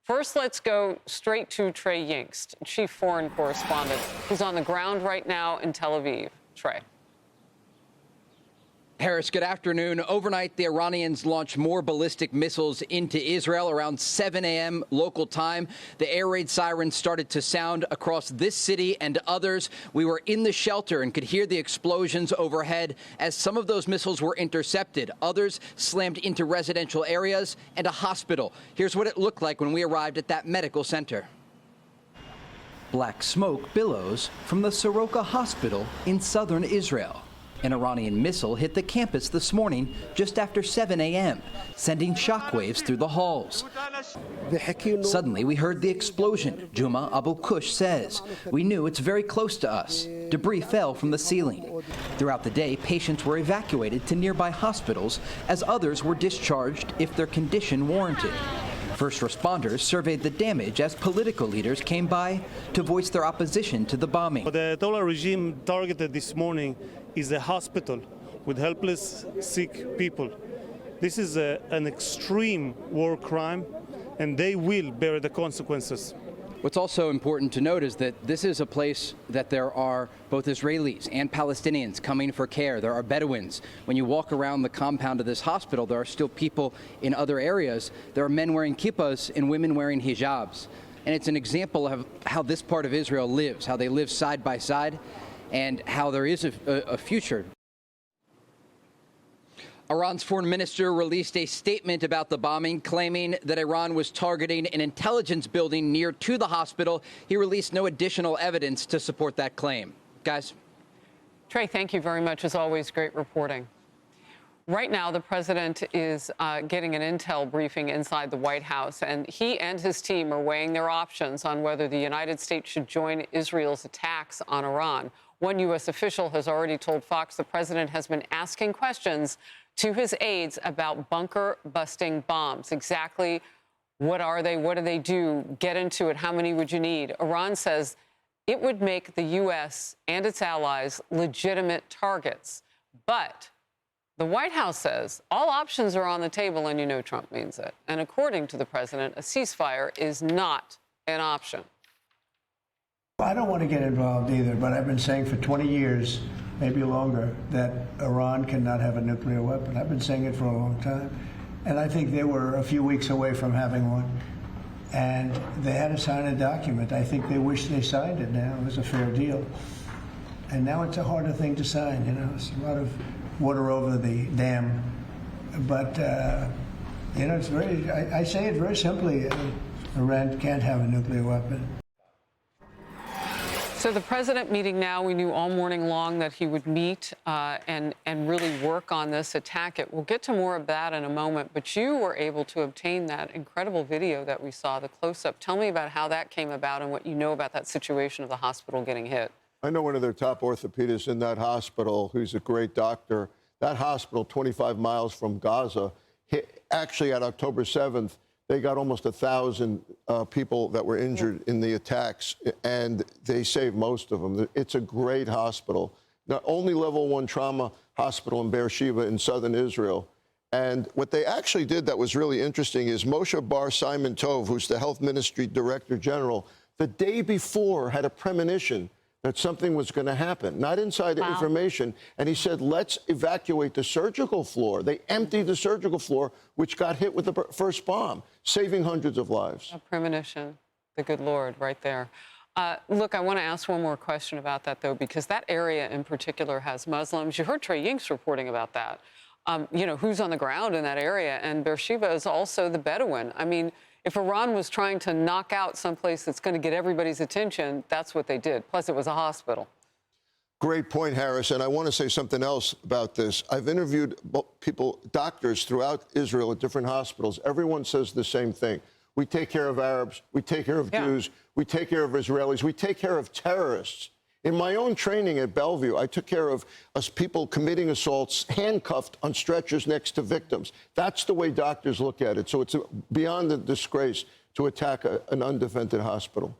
First, let's go straight to Trey Yingst, chief foreign correspondent, who's on the ground right now in Tel Aviv. Trey. Harris, good afternoon. Overnight, the Iranians launched more ballistic missiles into Israel around 7 a.m. local time. The air raid sirens started to sound across this city and others. We were in the shelter and could hear the explosions overhead as some of those missiles were intercepted. Others slammed into residential areas and a hospital. Here's what it looked like when we arrived at that medical center. Black smoke billows from the Soroka Hospital in southern Israel. An Iranian missile hit the campus this morning just after 7 a.m., sending shockwaves through the halls. Suddenly, we heard the explosion, Juma Abu Kush says. We knew it's very close to us. Debris fell from the ceiling. Throughout the day, patients were evacuated to nearby hospitals as others were discharged if their condition warranted. First responders surveyed the damage as political leaders came by to voice their opposition to the bombing. What the Dollar regime targeted this morning is a hospital with helpless, sick people. This is an extreme war crime, and they will bear the consequences. What's also important to note is that this is a place that there are both Israelis and Palestinians coming for care. There are Bedouins. When you walk around the compound of this hospital, there are still people in other areas. There are men wearing kippahs and women wearing hijabs. And it's an example of how this part of Israel lives, how they live side by side, and how there is a future. Iran's foreign minister released a statement about the bombing, claiming that Iran was targeting an intelligence building near to the hospital. He released no additional evidence to support that claim. Guys. Trey, thank you very much. As always, great reporting. Right now, the president is getting an intel briefing inside the White House, and he and his team are weighing their options on whether the United States should join Israel's attacks on Iran. One U.S. official has already told Fox the president has been asking questions to his aides about bunker-busting bombs. Exactly what are they? What do they do? Get into it. How many would you need? Iran says it would make the U.S. and its allies legitimate targets. But the White House says all options are on the table, and you know Trump means it. And according to the president, a ceasefire is not an option. I don't want to get involved either, but I've been saying for 20 years, maybe longer, that Iran cannot have a nuclear weapon. I've been saying it for a long time. And I think they were a few weeks away from having one. And they had to sign a document. I think they wish they signed it now. It was a fair deal. And now it's a harder thing to sign, you know. It's a lot of water over the dam. But, you know, it's very, I say it very simply, Iran can't have a nuclear weapon. So the president meeting now, we knew all morning long that he would meet and really work on this, attack it. We'll get to more of that in a moment, but you were able to obtain that incredible video that we saw, the close-up. Tell me about how that came about and what you know about that situation of the hospital getting hit. I know one of their top orthopedists in that hospital, who's a great doctor. That hospital, 25 miles from Gaza, actually at October 7th, they got almost 1,000 people that were injured in the attacks, and they saved most of them. It's a great hospital. The only level 1 trauma hospital in Beersheba in southern Israel. And what they actually did that was really interesting is Moshe Bar Simon Tov, who's the health ministry director general, the day before had a premonition that something was going to happen, not inside information. And he said, let's evacuate the surgical floor. They emptied the surgical floor, which got hit with the first bomb, saving hundreds of lives. A premonition, the good Lord, right there. Look, I want to ask one more question about that, though, because that area in particular has Muslims. You heard Trey Yingst reporting about that. You know, who's on the ground in that area. And Beersheba is also the Bedouin. I mean, if Iran was trying to knock out someplace that's going to get everybody's attention, that's what they did. Plus, it was a hospital. Great point, Harris. And I want to say something else about this. I've interviewed people, doctors throughout Israel at different hospitals. Everyone says the same thing. We take care of Arabs. We take care of Jews. We take care of Israelis. We take care of terrorists. In my own training at Bellevue, I took care of us people committing assaults, handcuffed on stretchers next to victims. That's the way doctors look at it. So it's beyond a disgrace to attack an undefended hospital.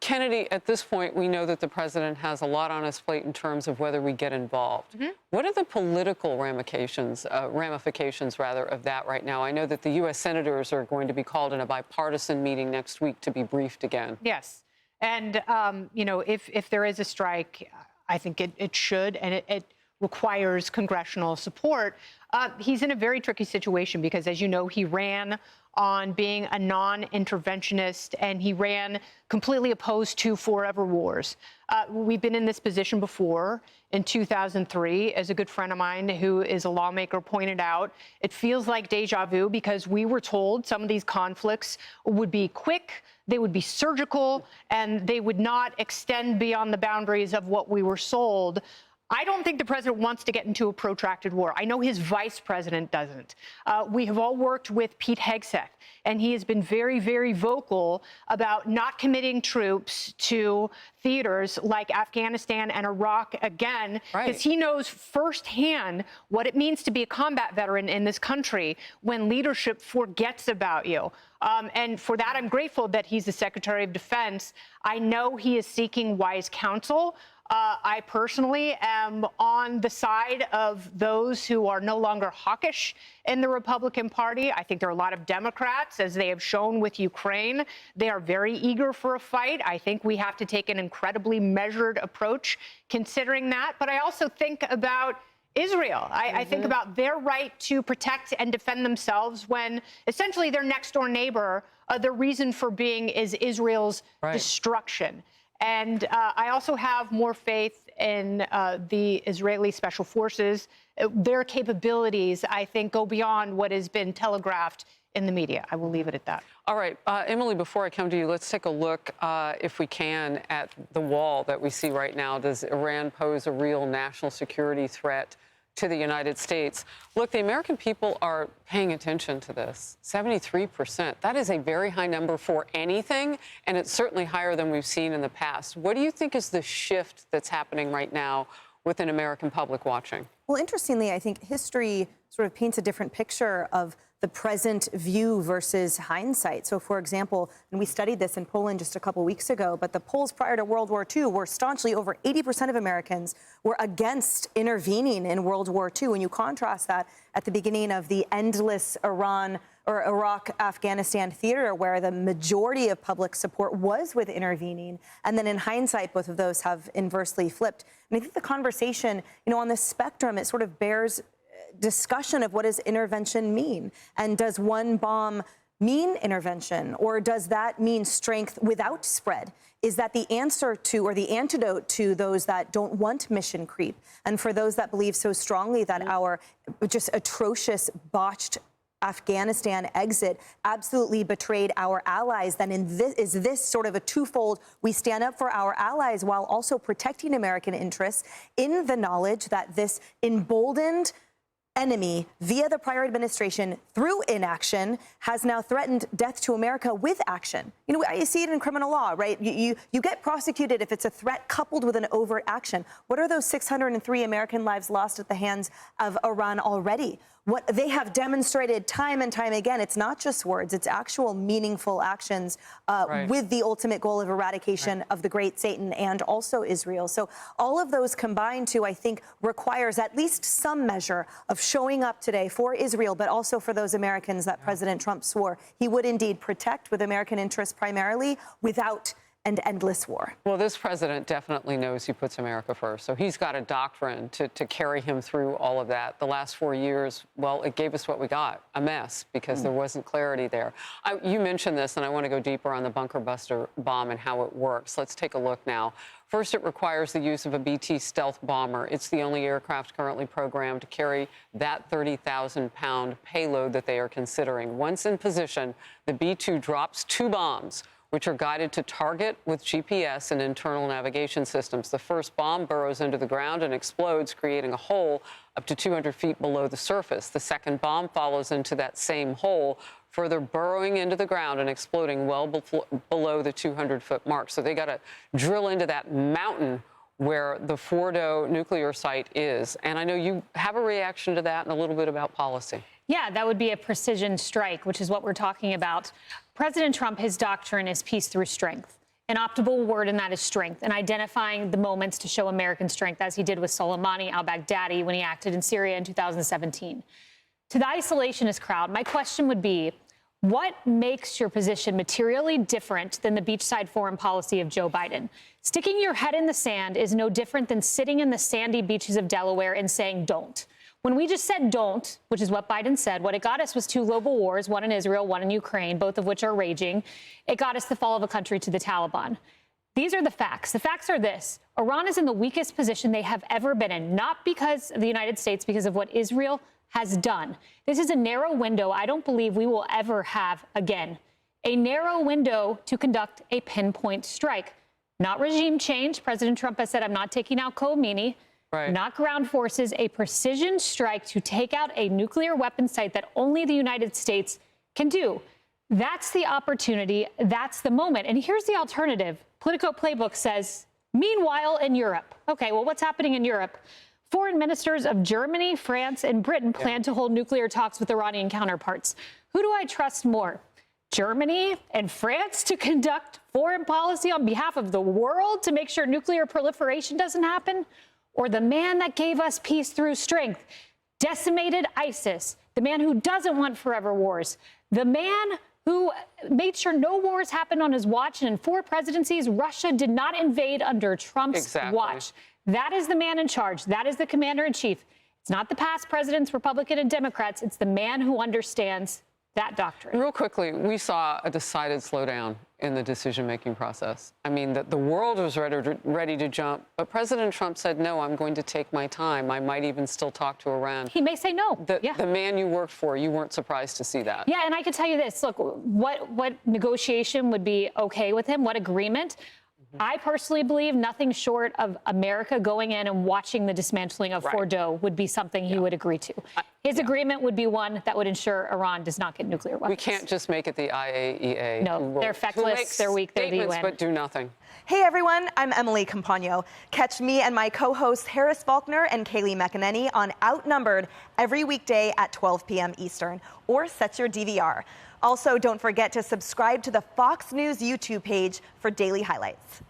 Kennedy, at this point, we know that the president has a lot on his plate in terms of whether we get involved. What are the political ramifications of that right now? I know that the U.S. senators are going to be called in a bipartisan meeting next week to be briefed again. Yes. And, you know, if there is a strike, I think it should, and it requires congressional support. He's in a very tricky situation because, as you know, he ran on being a non-interventionist, and he ran completely opposed to forever wars. We've been in this position before. In 2003, as a good friend of mine who is a lawmaker pointed out, it feels like deja vu because we were told some of these conflicts would be quick, they would be surgical, and they would not extend beyond the boundaries of what we were sold. I don't think the president wants to get into a protracted war. I know his vice president doesn't. We have all worked with Pete Hegseth, and he has been very, very vocal about not committing troops to theaters like Afghanistan and Iraq again, because he knows firsthand what it means to be a combat veteran in this country when leadership forgets about you. And for that, I'm grateful that he's the Secretary of Defense. I know he is seeking wise counsel. I personally am on the side of those who are no longer hawkish in the Republican Party. I think there are a lot of Democrats, as they have shown with Ukraine. They are very eager for a fight. I think we have to take an incredibly measured approach considering that. But I also think about Israel. I think about their right to protect and defend themselves when essentially their next door neighbor, the reason for being is Israel's destruction. And I also have more faith in the Israeli special forces. Their capabilities, I think, go beyond what has been telegraphed in the media. I will leave it at that. All right. Emily, before I come to you, let's take a look, if we can, at the wall that we see right now. Does Iran pose a real national security threat to the United States? Look, the American people are paying attention to this. 73%. That is a very high number for anything, and it's certainly higher than we've seen in the past. What do you think is the shift that's happening right now with an American public watching? Well, interestingly, I think history sort of paints a different picture of the present view versus hindsight. So, for example, and we studied this in Poland just a couple weeks ago, but the polls prior to World War II were staunchly over 80% of Americans were against intervening in World War II. When you contrast that at the beginning of the endless Iran or Iraq-Afghanistan theater, where the majority of public support was with intervening, and then in hindsight, both of those have inversely flipped. And I think the conversation, you know, on this spectrum, it sort of bears discussion of what does intervention mean, and does one bomb mean intervention, or does that mean strength without spread? Is that the answer to, or the antidote to, those that don't want mission creep, and for those that believe so strongly that our just atrocious, botched Afghanistan exit absolutely betrayed our allies, then is this sort of a twofold: we stand up for our allies while also protecting American interests, in the knowledge that this emboldened enemy, via the prior administration, through inaction, has now threatened death to America with action. You know, you see it in criminal law, right? You get prosecuted if it's a threat coupled with an overt action. What are those 603 American lives lost at the hands of Iran already? What they have demonstrated time and time again, it's not just words, it's actual meaningful actions with the ultimate goal of eradication of the great Satan and also Israel. So all of those combined to, I think, requires at least some measure of showing up today for Israel, but also for those Americans that President Trump swore he would indeed protect with American interests primarily, without an endless war. Well, this president definitely knows he puts America first, so he's got a doctrine to carry him through all of that. The last 4 years, well, it gave us what we got, a mess, because there wasn't clarity there. You mentioned this, and I want to go deeper on the bunker buster bomb and how it works. Let's take a look now. First, it requires the use of a BT stealth bomber. It's the only aircraft currently programmed to carry that 30,000-pound payload that they are considering. Once in position, the B-2 drops 2 bombs, which are guided to target with GPS and internal navigation systems. The first bomb burrows into the ground and explodes, creating a hole up to 200 feet below the surface. The second bomb follows into that same hole, further burrowing into the ground and exploding well below the 200-foot mark. So they got to drill into that mountain where the Fordo nuclear site is. And I know you have a reaction to that and a little bit about policy. Yeah, that would be a precision strike, which is what we're talking about. President Trump, his doctrine is peace through strength. an optimal word, and that is strength, and identifying the moments to show American strength, as he did with Soleimani al-Baghdadi when he acted in Syria in 2017. To the isolationist crowd, my question would be, what makes your position materially different than the beachside foreign policy of Joe Biden? Sticking your head in the sand is no different than sitting in the sandy beaches of Delaware and saying don't. When we just said don't, which is what Biden said, what it got us was 2 global wars, one in Israel, one in Ukraine, both of which are raging. It got us the fall of a country to the Taliban. These are the facts. The facts are this. Iran is in the weakest position they have ever been in, not because of the United States, because of what Israel has done. This is a narrow window I don't believe we will ever have again. A narrow window to conduct a pinpoint strike. Not regime change. President Trump has said, I'm not taking out Khomeini. Right. Not ground forces, a precision strike to take out a nuclear weapon site that only the United States can do. That's the opportunity. That's the moment. And here's the alternative. Politico Playbook says, meanwhile, in Europe. Okay, well, what's happening in Europe? Foreign ministers of Germany, France, and Britain plan to hold nuclear talks with Iranian counterparts. Who do I trust more? Germany and France to conduct foreign policy on behalf of the world to make sure nuclear proliferation doesn't happen? Or the man that gave us peace through strength, decimated ISIS, the man who doesn't want forever wars, the man who made sure no wars happened on his watch, and in 4 presidencies, Russia did not invade under Trump's watch. That is the man in charge. That is the commander in chief. It's not the past presidents, Republican and Democrats. It's the man who understands that doctrine. Real quickly, we saw a decided slowdown in the decision-making process. I mean, the world was ready to jump, but President Trump said, no, I'm going to take my time. I might even still talk to Iran. He may say no. The man you worked for, you weren't surprised to see that. Yeah, and I can tell you this. Look, what negotiation would be okay with him? What agreement? I personally believe nothing short of America going in and watching the dismantling of Fordo would be something he would agree to. His agreement would be one that would ensure Iran does not get nuclear weapons. We can't just make it the IAEA. No, they're feckless, they're weak, they're the UN. But do nothing. Hey everyone, I'm Emily Campagno. Catch me and my co-hosts Harris Faulkner and Kaylee McEnany on Outnumbered every weekday at 12 p.m. Eastern, or set your DVR. Also, don't forget to subscribe to the Fox News YouTube page for daily highlights.